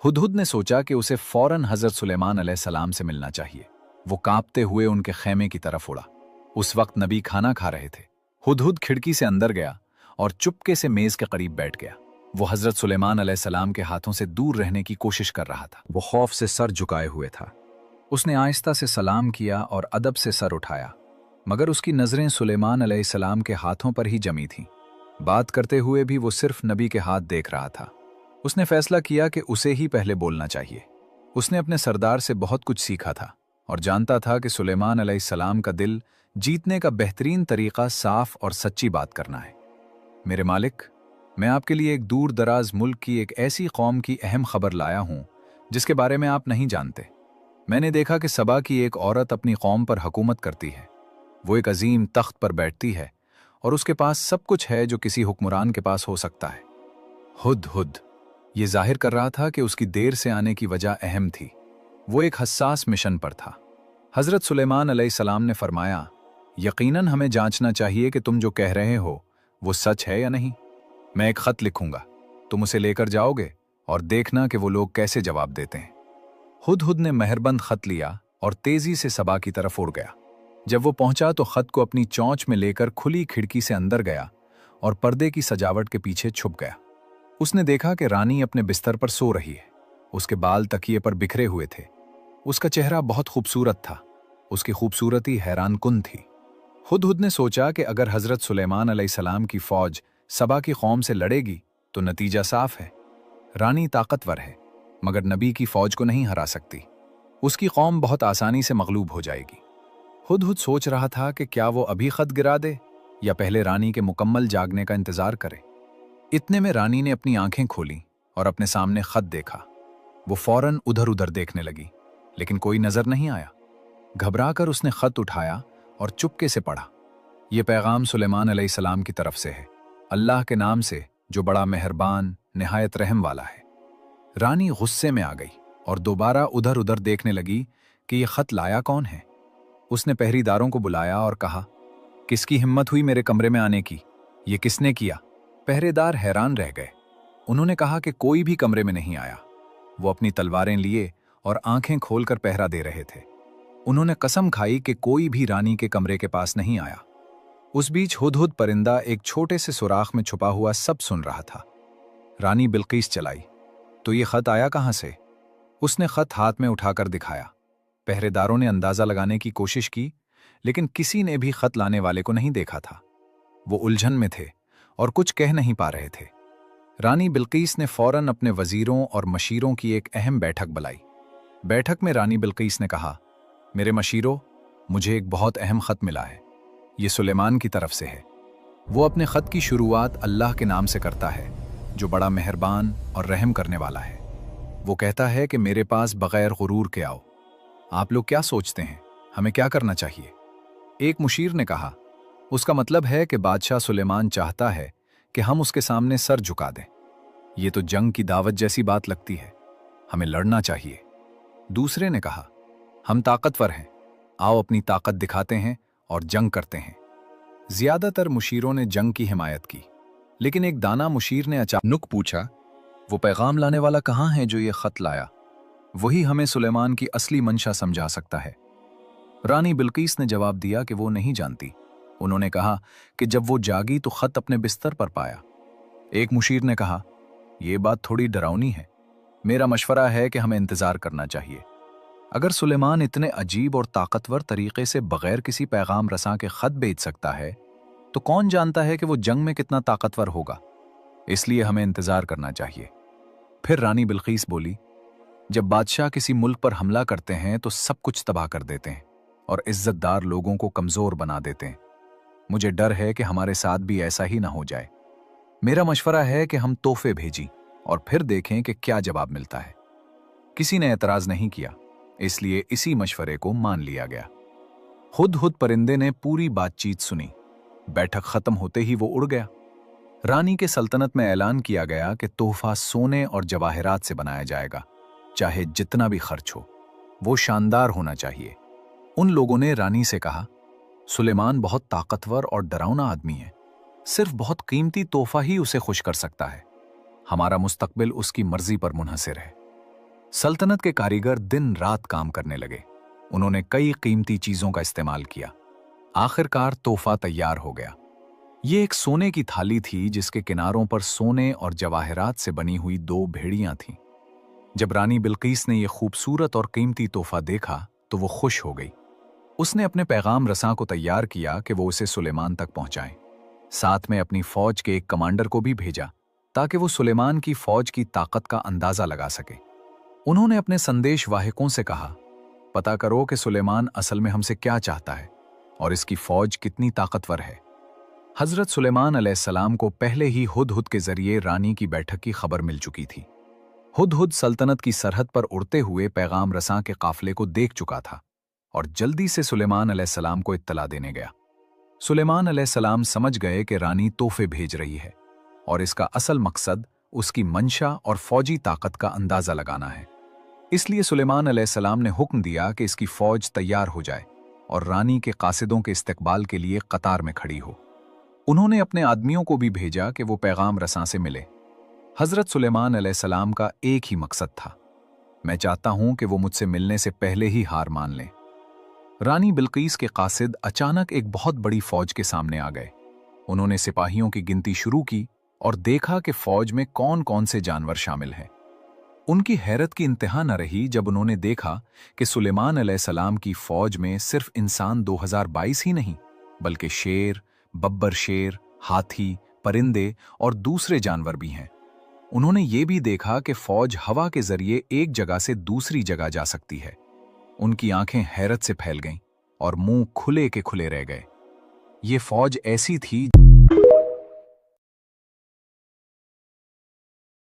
हुदहुद ने सोचा कि उसे फौरन हजरत सुलेमान अलैहिस्सलाम से मिलना चाहिए। वो कांपते हुए उनके खेमे की तरफ उड़ा। उस वक्त नबी खाना खा रहे थे। हुदहुद खिड़की से अंदर गया और चुपके से मेज के करीब बैठ गया। वो हजरत सुलेमान अलैहिस्सलाम के हाथों से दूर रहने की कोशिश कर रहा था। वो खौफ से सर झुकाए हुए था। उसने आहिस्ता से सलाम किया और अदब से सर उठाया, मगर उसकी नजरें सुलेमान अलैहिस्सलाम के हाथों पर ही जमी थीं। बात करते हुए भी वो सिर्फ नबी के हाथ देख रहा था। उसने फैसला किया कि उसे ही पहले बोलना चाहिए। उसने अपने सरदार से बहुत कुछ सीखा था और जानता था कि सुलेमान अलैहिस्सलाम का दिल जीतने का बेहतरीन तरीका साफ और सच्ची बात करना है। मेरे मालिक, मैं आपके लिए एक दूर दराज मुल्क की एक ऐसी कौम की अहम खबर लाया हूं जिसके बारे में आप नहीं जानते। मैंने देखा कि सबा की एक औरत अपनी कौम पर हुकूमत करती है। वो एक अजीम तख्त पर बैठती है और उसके पास सब कुछ है जो किसी हुक्मरान के पास हो सकता है। हुदहुद ये जाहिर कर रहा था कि उसकी देर से आने की वजह अहम थी। वो एक हसास मिशन पर था। हजरत सुलेमान अलैहिस्सलाम ने फरमाया, यकीनन हमें जांचना चाहिए कि तुम जो कह रहे हो वो सच है या नहीं। मैं एक खत लिखूंगा, तुम उसे लेकर जाओगे और देखना कि वो लोग कैसे जवाब देते हैं। हुदहुद ने मेहरबंद खत लिया और तेजी से सबा की तरफ उड़ गया। जब वो पहुंचा तो खत को अपनी चौंच में लेकर खुली खिड़की से अंदर गया और पर्दे की सजावट के पीछे छुप गया। उसने देखा कि रानी अपने बिस्तर पर सो रही है। उसके बाल तकिए पर बिखरे हुए थे। उसका चेहरा बहुत खूबसूरत था। उसकी खूबसूरती हैरानकुन थी। हुदहुद ने सोचा कि अगर हजरत सुलेमान अलैहिस्सलाम की फौज सबा की कौम से लड़ेगी तो नतीजा साफ है। रानी ताकतवर है, मगर नबी की फौज को नहीं हरा सकती। उसकी कौम बहुत आसानी से मगलूब हो जाएगी। हुदहुद सोच रहा था कि क्या वो अभी खत गिरा दे या पहले रानी के मुकम्मल जागने का इंतजार करे। इतने में रानी ने अपनी आंखें खोली और अपने सामने खत देखा। वो फौरन उधर उधर देखने लगी, लेकिन कोई नजर नहीं आया। घबराकर उसने खत उठाया और चुपके से पढ़ा। यह पैगाम सुलेमान अलैहिस्सलाम की तरफ से है, अल्लाह के नाम से जो बड़ा मेहरबान निहायत रहम वाला है। रानी गुस्से में आ गई और दोबारा उधर उधर देखने लगी कि यह खत लाया कौन है। उसने पहरेदारों को बुलाया और कहा, किसकी हिम्मत हुई मेरे कमरे में आने की? ये किसने किया? पहरेदार हैरान रह गए। उन्होंने कहा कि कोई भी कमरे में नहीं आया। वो अपनी तलवारें लिए और आंखें खोलकर पहरा दे रहे थे। उन्होंने कसम खाई कि कोई भी रानी के कमरे के पास नहीं आया। उस बीच हुदहुद परिंदा एक छोटे से सुराख में छुपा हुआ सब सुन रहा था। रानी बिल्कीस चलाई, तो ये खत आया कहां से? उसने खत हाथ में उठाकर दिखाया। पहरेदारों ने अंदाजा लगाने की कोशिश की, लेकिन किसी ने भी खत लाने वाले को नहीं देखा था। वो उलझन में थे और कुछ कह नहीं पा रहे थे। रानी बिल्कीस ने फौरन अपने वजीरों और मशीरों की एक अहम बैठक बुलाई। बैठक में रानी बिल्कीस ने कहा, मेरे मशीरों, मुझे एक बहुत अहम खत मिला है। ये सुलेमान की तरफ से है। वो अपने खत की शुरुआत अल्लाह के नाम से करता है, जो बड़ा मेहरबान और रहम करने वाला है। वो कहता है कि मेरे पास बगैर गुरूर के आओ। आप लोग क्या सोचते हैं, हमें क्या करना चाहिए? एक मुशीर ने कहा, उसका मतलब है कि बादशाह सुलेमान चाहता है कि हम उसके सामने सर झुका दें। ये तो जंग की दावत जैसी बात लगती है, हमें लड़ना चाहिए। दूसरे ने कहा, हम ताकतवर हैं, आओ अपनी ताकत दिखाते हैं और जंग करते हैं। ज्यादातर मुशीरों ने जंग की हिमायत की, लेकिन एक दाना मुशीर ने अचानक पूछा, वो पैगाम लाने वाला कहाँ है जो ये खत लाया? वही हमें सुलेमान की असली मंशा समझा सकता है। रानी बिल्कीस ने जवाब दिया कि वो नहीं जानती। उन्होंने कहा कि जब वो जागी तो खत अपने बिस्तर पर पाया। एक मुशीर ने कहा, यह बात थोड़ी डरावनी है। मेरा मशवरा है कि हमें इंतजार करना चाहिए। अगर सुलेमान इतने अजीब और ताकतवर तरीके से बगैर किसी पैगाम रसां के खत भेज सकता है, तो कौन जानता है कि वो जंग में कितना ताकतवर होगा। इसलिए हमें इंतजार करना चाहिए। फिर रानी बिल्कीस बोली, जब बादशाह किसी मुल्क पर हमला करते हैं तो सब कुछ तबाह कर देते हैं और इज्जतदार लोगों को कमजोर बना देते हैं। मुझे डर है कि हमारे साथ भी ऐसा ही ना हो जाए। मेरा मशवरा है कि हम तोहफे भेजें और फिर देखें कि क्या जवाब मिलता है। किसी ने एतराज नहीं किया, इसलिए इसी मशवरे को मान लिया गया। हुदहुद परिंदे ने पूरी बातचीत सुनी। बैठक खत्म होते ही वो उड़ गया। रानी के सल्तनत में ऐलान किया गया कि तोहफा सोने और जवाहरात से बनाया जाएगा, चाहे जितना भी खर्च हो। वो शानदार होना चाहिए। उन लोगों ने रानी से कहा, सुलेमान बहुत ताकतवर और डरावना आदमी है। सिर्फ बहुत कीमती तोहफा ही उसे खुश कर सकता है। हमारा मुस्तकबिल उसकी मर्जी पर मुनहसिर है। सल्तनत के कारीगर दिन रात काम करने लगे। उन्होंने कई कीमती चीजों का इस्तेमाल किया। आखिरकार तोहफा तैयार हो गया। ये एक सोने की थाली थी जिसके किनारों पर सोने और जवाहरात से बनी हुई 2 भेड़ियां थीं। जब रानी बिल्कीस ने यह खूबसूरत और कीमती तोहफा देखा तो वो खुश हो गई। उसने अपने पैगाम रसां को तैयार किया कि वो उसे सुलेमान तक पहुंचाएं। साथ में अपनी फौज के एक कमांडर को भी भेजा ताकि वो सुलेमान की फौज की ताकत का अंदाजा लगा सके। उन्होंने अपने संदेश वाहकों से कहा, पता करो कि सुलेमान असल में हमसे क्या चाहता है और इसकी फौज कितनी ताकतवर है। हजरत सुलेमान अलैहिस्सलाम को पहले ही हुदहुद के जरिए रानी की बैठक की खबर मिल चुकी थी। हुदहुद सल्तनत की सरहद पर उड़ते हुए पैगाम रसां के काफिले को देख चुका था और जल्दी से सुलेमान अलैहिस्सलाम को इत्तला देने गया। सुलेमान अलैहिस्सलाम समझ गए कि रानी तोहफे भेज रही है और इसका असल मकसद उसकी मंशा और फौजी ताकत का अंदाजा लगाना है। इसलिए सुलेमान अलैहिस्सलाम ने हुक्म दिया कि इसकी फौज तैयार हो जाए और रानी के कासिदों के इस्तकबाल के लिए कतार में खड़ी हो। उन्होंने अपने आदमियों को भी भेजा कि वो पैगाम रसां से मिले। हजरत सुलेमान अलैहिस्सलाम का एक ही मकसद था, मैं चाहता हूं कि वो मुझसे मिलने से पहले ही हार मान लें। रानी बिल्कीस के कासिद अचानक एक बहुत बड़ी फौज के सामने आ गए। उन्होंने सिपाहियों की गिनती शुरू की और देखा कि फौज में कौन कौन से जानवर शामिल हैं। उनकी हैरत की इंतहा न रही जब उन्होंने देखा कि सुलेमान अलैहिस्सलाम की फौज में सिर्फ इंसान 2022 ही नहीं, बल्कि शेर, बब्बर शेर, हाथी, परिंदे और दूसरे जानवर भी हैं। उन्होंने ये भी देखा कि फौज हवा के जरिए एक जगह से दूसरी जगह जा सकती है। उनकी आंखें हैरत से फैल गईं और मुंह खुले के खुले रह गए। ये फौज ऐसी थी